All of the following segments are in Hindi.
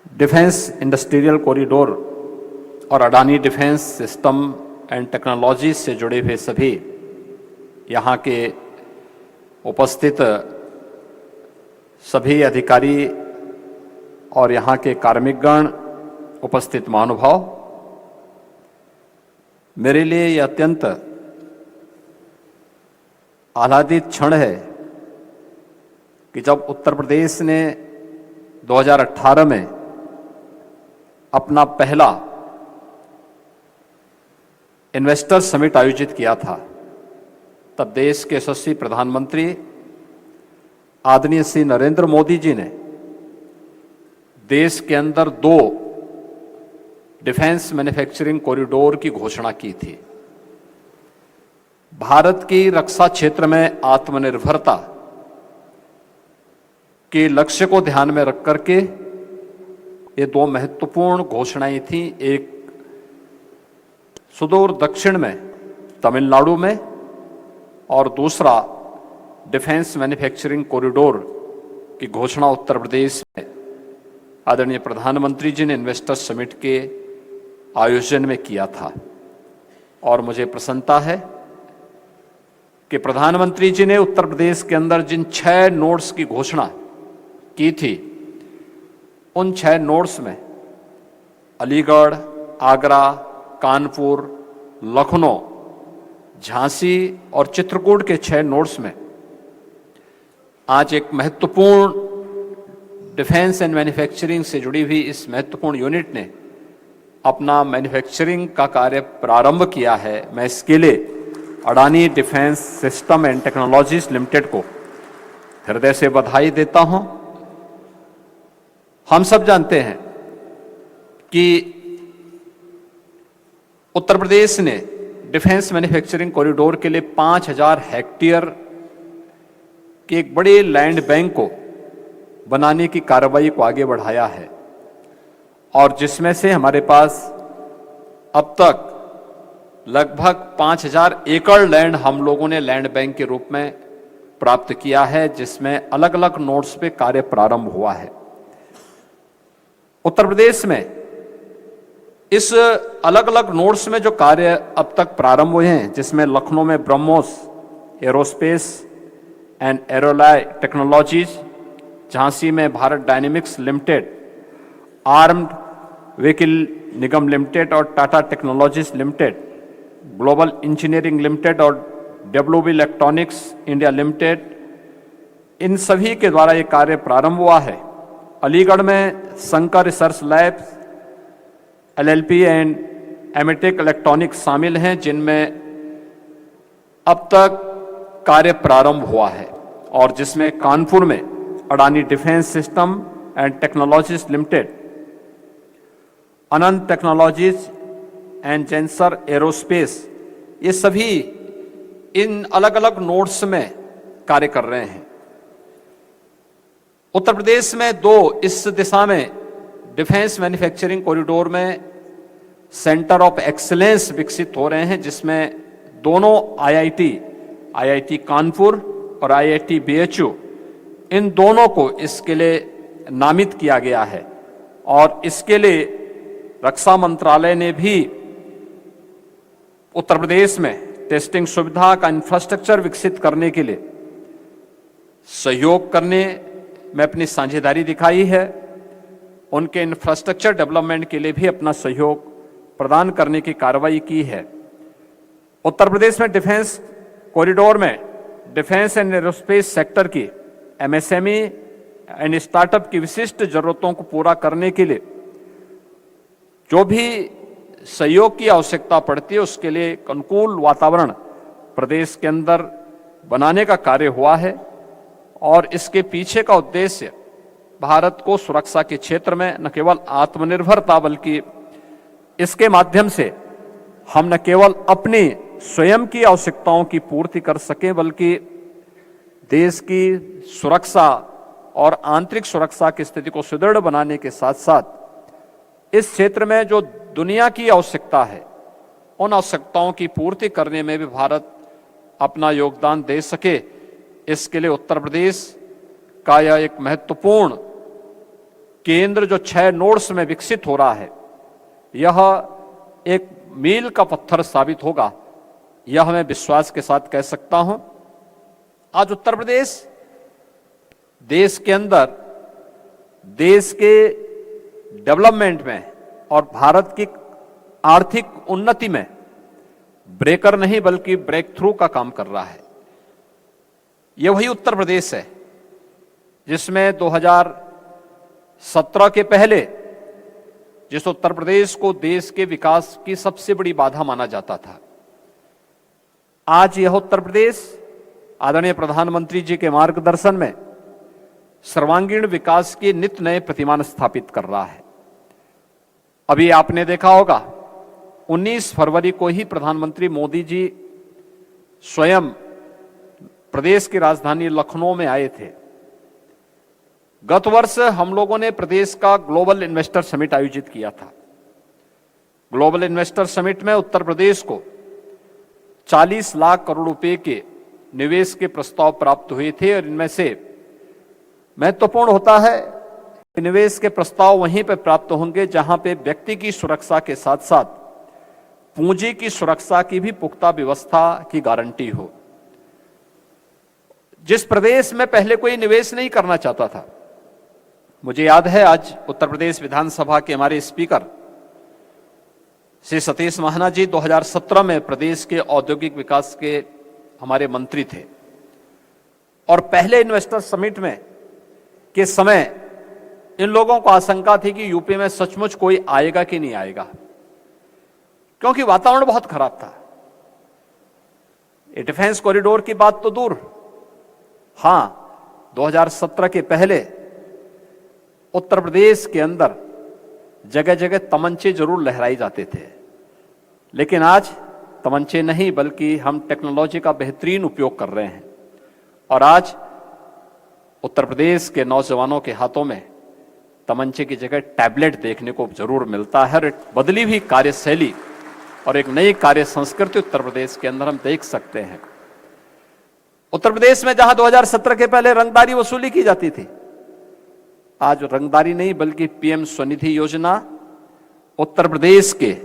डिफेंस इंडस्ट्रियल कॉरिडोर और Adani defence system and technology से जुड़े हुए सभी यहाँ के उपस्थित सभी अधिकारी और यहाँ के कार्मिकगण, उपस्थित महानुभाव, मेरे लिए यह अत्यंत आह्लादित क्षण है कि जब उत्तर प्रदेश ने 2018 में अपना पहला इन्वेस्टर समिट आयोजित किया था, तब देश के यशस्वी प्रधानमंत्री आदरणीय श्री नरेंद्र मोदी जी ने देश के अंदर 2 डिफेंस मैन्युफैक्चरिंग कॉरिडोर की घोषणा की थी। भारत की रक्षा क्षेत्र में आत्मनिर्भरता के लक्ष्य को ध्यान में रख करके ये 2 महत्वपूर्ण घोषणाएं थी। एक सुदूर दक्षिण में तमिलनाडु में और दूसरा डिफेंस मैन्युफैक्चरिंग कॉरिडोर की घोषणा उत्तर प्रदेश में आदरणीय प्रधानमंत्री जी ने इन्वेस्टर समिट के आयोजन में किया था। और मुझे प्रसन्नता है कि प्रधानमंत्री जी ने उत्तर प्रदेश के अंदर जिन 6 नोड्स की घोषणा की थी, उन 6 नोड्स में अलीगढ़, आगरा, कानपुर, लखनऊ, झांसी और चित्रकूट के 6 नोड्स में आज एक महत्वपूर्ण डिफेंस एंड मैन्युफैक्चरिंग से जुड़ी हुई इस महत्वपूर्ण यूनिट ने अपना मैन्युफैक्चरिंग का कार्य प्रारंभ किया है। मैं इसके लिए Adani defence system and technologies limited को हृदय से बधाई देता हूं। हम सब जानते हैं कि उत्तर प्रदेश ने डिफेंस मैन्युफैक्चरिंग कॉरिडोर के लिए 5000 हेक्टेयर के एक बड़े लैंड बैंक को बनाने की कार्रवाई को आगे बढ़ाया है, और जिसमें से हमारे पास अब तक लगभग 5000 एकड़ लैंड हम लोगों ने लैंड बैंक के रूप में प्राप्त किया है, जिसमें अलग अलग नोड्स पे कार्य प्रारंभ हुआ है। उत्तर प्रदेश में इस अलग अलग नोड्स में जो कार्य अब तक प्रारंभ हुए हैं, जिसमें लखनऊ में BrahMos aerospace and Aerolloy technologies, Jhansi में Bharat dynamics limited, armed vehicle Nigam limited और Tata technologies limited, global engineering limited और डब्ल्यूबी इलेक्ट्रॉनिक्स इंडिया लिमिटेड, इन सभी के द्वारा ये कार्य प्रारंभ हुआ है। अलीगढ़ में Shankar research labs, LLP and Emitec electronics शामिल हैं, जिनमें अब तक कार्य प्रारंभ हुआ है, और जिसमें कानपुर में Adani defence system and technologies limited, Anant technologies and Zensar aerospace, ये सभी इन अलग अलग नोड्स में कार्य कर रहे हैं। उत्तर प्रदेश में 2 इस दिशा में डिफेंस मैन्युफैक्चरिंग कॉरिडोर में सेंटर ऑफ एक्सीलेंस विकसित हो रहे हैं, जिसमें दोनों आईआईटी कानपुर और आईआईटी बीएचयू, इन दोनों को इसके लिए नामित किया गया है। और इसके लिए रक्षा मंत्रालय ने भी उत्तर प्रदेश में टेस्टिंग सुविधा का इंफ्रास्ट्रक्चर विकसित करने के लिए सहयोग करने में अपनी साझेदारी दिखाई है। उनके इंफ्रास्ट्रक्चर डेवलपमेंट के लिए भी अपना सहयोग प्रदान करने की कार्रवाई की है। उत्तर प्रदेश में डिफेंस कॉरिडोर में डिफेंस एंड एरोस्पेस सेक्टर की एमएसएमई एंड स्टार्टअप की विशिष्ट जरूरतों को पूरा करने के लिए जो भी सहयोग की आवश्यकता पड़ती है, उसके लिए एक अनुकूल वातावरण प्रदेश के अंदर बनाने का कार्य हुआ है। और इसके पीछे का उद्देश्य भारत को सुरक्षा के क्षेत्र में न केवल आत्मनिर्भरता, बल्कि इसके माध्यम से हम न केवल अपनी स्वयं की आवश्यकताओं की पूर्ति कर सकें, बल्कि देश की सुरक्षा और आंतरिक सुरक्षा की स्थिति को सुदृढ़ बनाने के साथ साथ इस क्षेत्र में जो दुनिया की आवश्यकता है, उन आवश्यकताओं की पूर्ति करने में भी भारत अपना योगदान दे सके, इसके लिए उत्तर प्रदेश का यह एक महत्वपूर्ण केंद्र जो 6 नोड्स में विकसित हो रहा है, यह एक मील का पत्थर साबित होगा, यह मैं विश्वास के साथ कह सकता हूं। आज उत्तर प्रदेश देश के अंदर, देश के डेवलपमेंट में और भारत की आर्थिक उन्नति में ब्रेकर नहीं बल्कि ब्रेक थ्रू का काम कर रहा है। यह वही उत्तर प्रदेश है जिसमें 2017 के पहले जिस उत्तर प्रदेश को देश के विकास की सबसे बड़ी बाधा माना जाता था, आज यह उत्तर प्रदेश आदरणीय प्रधानमंत्री जी के मार्गदर्शन में सर्वांगीण विकास के नित नए प्रतिमान स्थापित कर रहा है। अभी आपने देखा होगा 19 फरवरी को ही प्रधानमंत्री मोदी जी स्वयं प्रदेश की राजधानी लखनऊ में आए थे। गत वर्ष हम लोगों ने प्रदेश का ग्लोबल इन्वेस्टर समिट आयोजित किया था। ग्लोबल इन्वेस्टर समिट में उत्तर प्रदेश को 40 लाख करोड़ रुपए के निवेश के प्रस्ताव प्राप्त हुए थे और इनमें से महत्वपूर्ण होता है निवेश के प्रस्ताव वहीं पर प्राप्त होंगे जहां पे व्यक्ति की सुरक्षा के साथ साथ पूंजी की सुरक्षा की भी पुख्ता व्यवस्था की गारंटी हो। जिस प्रदेश में पहले कोई निवेश नहीं करना चाहता था, मुझे याद है आज उत्तर प्रदेश विधानसभा के हमारे स्पीकर श्री सतीश महाना जी 2017 में प्रदेश के औद्योगिक विकास के हमारे मंत्री थे और पहले इन्वेस्टर समिट में के समय इन लोगों को आशंका थी कि यूपी में सचमुच कोई आएगा कि नहीं आएगा, क्योंकि वातावरण बहुत खराब था। ये डिफेंस कॉरिडोर की बात तो दूर, हां 2017 के पहले उत्तर प्रदेश के अंदर जगह जगह तमंचे जरूर लहराए जाते थे, लेकिन आज तमंचे नहीं बल्कि हम टेक्नोलॉजी का बेहतरीन उपयोग कर रहे हैं और आज उत्तर प्रदेश के नौजवानों के हाथों में तमंचे की जगह टैबलेट देखने को जरूर मिलता है। और एक बदली हुई कार्यशैली और एक नई कार्य संस्कृति उत्तर प्रदेश के अंदर हम देख सकते हैं। उत्तर प्रदेश में जहां 2017 के पहले रंगदारी वसूली की जाती थी, आज रंगदारी नहीं बल्कि पीएम स्वनिधि योजना उत्तर प्रदेश के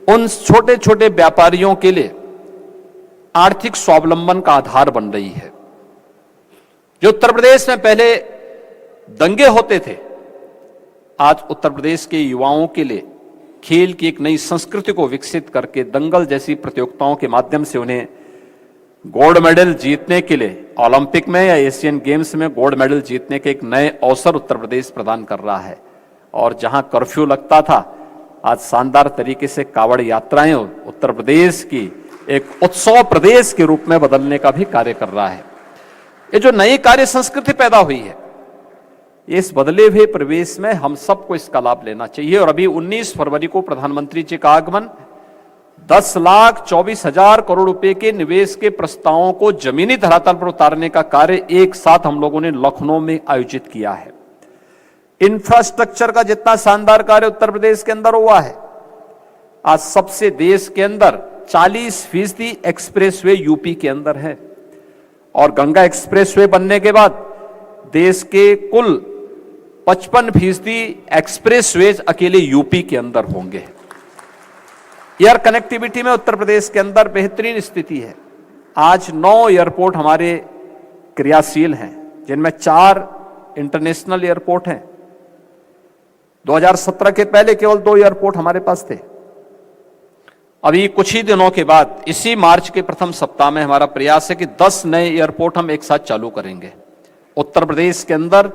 उन छोटे छोटे व्यापारियों के लिए आर्थिक स्वावलंबन का आधार बन रही है। जो उत्तर प्रदेश में पहले दंगे होते थे, आज उत्तर प्रदेश के युवाओं के लिए खेल की एक नई संस्कृति को विकसित करके दंगल जैसी प्रतियोगिताओं के माध्यम से उन्हें गोल्ड मेडल जीतने के लिए ओलंपिक में या एशियन गेम्स में गोल्ड मेडल जीतने के एक नए अवसर उत्तर प्रदेश प्रदान कर रहा है। और जहां कर्फ्यू लगता था, आज शानदार तरीके से कावड़ यात्राएं उत्तर प्रदेश की एक उत्सव प्रदेश के रूप में बदलने का भी कार्य कर रहा है। ये जो नई कार्य संस्कृति पैदा हुई है, इस बदले हुए प्रवेश में हम सबको इसका लाभ लेना चाहिए। और अभी 19 फरवरी को प्रधानमंत्री जी का आगमन 10,24,000 करोड़ रुपए के निवेश के प्रस्तावों को जमीनी धरातल पर उतारने का कार्य एक साथ हम लोगों ने लखनऊ में आयोजित किया है। इंफ्रास्ट्रक्चर का जितना शानदार कार्य उत्तर प्रदेश के अंदर हुआ है, आज सबसे देश के अंदर 40% एक्सप्रेसवे यूपी के अंदर है और गंगा एक्सप्रेसवे बनने के बाद देश के कुल 55% एक्सप्रेसवेज अकेले यूपी के अंदर होंगे। एयर कनेक्टिविटी में उत्तर प्रदेश के अंदर बेहतरीन स्थिति है। आज 9 एयरपोर्ट हमारे क्रियाशील हैं, जिनमें 4 इंटरनेशनल एयरपोर्ट हैं। 2017 के पहले केवल 2 एयरपोर्ट हमारे पास थे। अभी कुछ ही दिनों के बाद इसी मार्च के प्रथम सप्ताह में हमारा प्रयास है कि 10 नए एयरपोर्ट हम एक साथ चालू करेंगे उत्तर प्रदेश के अंदर।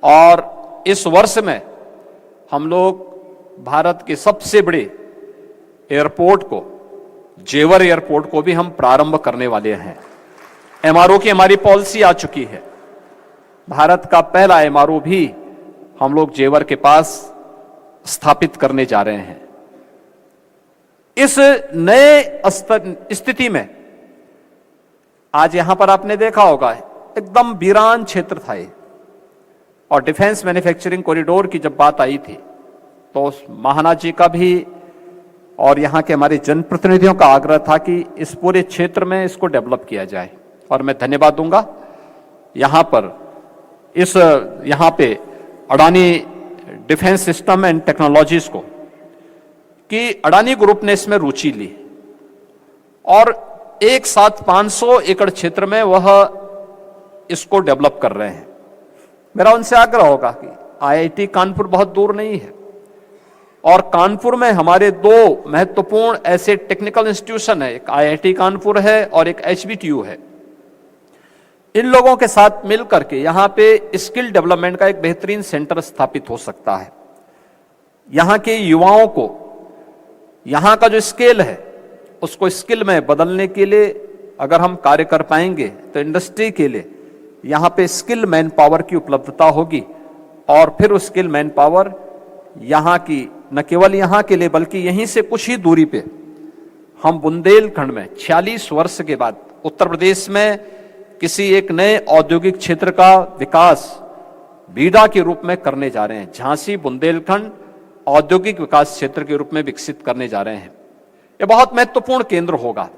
और इस वर्ष में हम लोग भारत के सबसे बड़े एयरपोर्ट को, जेवर एयरपोर्ट को भी हम प्रारंभ करने वाले हैं। एमआरओ की हमारी पॉलिसी आ चुकी है। भारत का पहला एमआरओ भी हम लोग जेवर के पास स्थापित करने जा रहे हैं। इस नए स्थिति में आज यहां पर आपने देखा होगा एकदम वीरान क्षेत्र था ये, और डिफेंस मैन्युफैक्चरिंग कॉरिडोर की जब बात आई थी तो महाना जी का भी और यहाँ के हमारे जनप्रतिनिधियों का आग्रह था कि इस पूरे क्षेत्र में इसको डेवलप किया जाए। और मैं धन्यवाद दूंगा यहाँ पे Adani defence system and technologies को कि अडानी ग्रुप ने इसमें रुचि ली और एक साथ 500 एकड़ क्षेत्र में वह इसको डेवलप कर रहे हैं। मेरा उनसे आग्रह होगा कि आईआईटी कानपुर बहुत दूर नहीं है और कानपुर में हमारे दो महत्वपूर्ण ऐसे टेक्निकल इंस्टीट्यूशन है, एक आईआईटी कानपुर है और एक एचबीटीयू है। इन लोगों के साथ मिलकर के यहां पे स्किल डेवलपमेंट का एक बेहतरीन सेंटर स्थापित हो सकता है। यहां के युवाओं को यहां का जो स्किल है उसको स्किल में बदलने के लिए अगर हम कार्य कर पाएंगे तो इंडस्ट्री के लिए यहां पे स्किल मैन पावर की उपलब्धता होगी और फिर वो स्किल मैन पावर यहां की न केवल यहां के लिए बल्कि यहीं से कुछ ही दूरी पे हम बुंदेलखंड में 46 वर्ष के बाद उत्तर प्रदेश में किसी एक नए औद्योगिक क्षेत्र का विकास बीडा के रूप में करने जा रहे हैं। झांसी बुंदेलखंड औद्योगिक विकास क्षेत्र के रूप में विकसित करने जा रहे हैं। यह बहुत महत्वपूर्ण केंद्र होगा।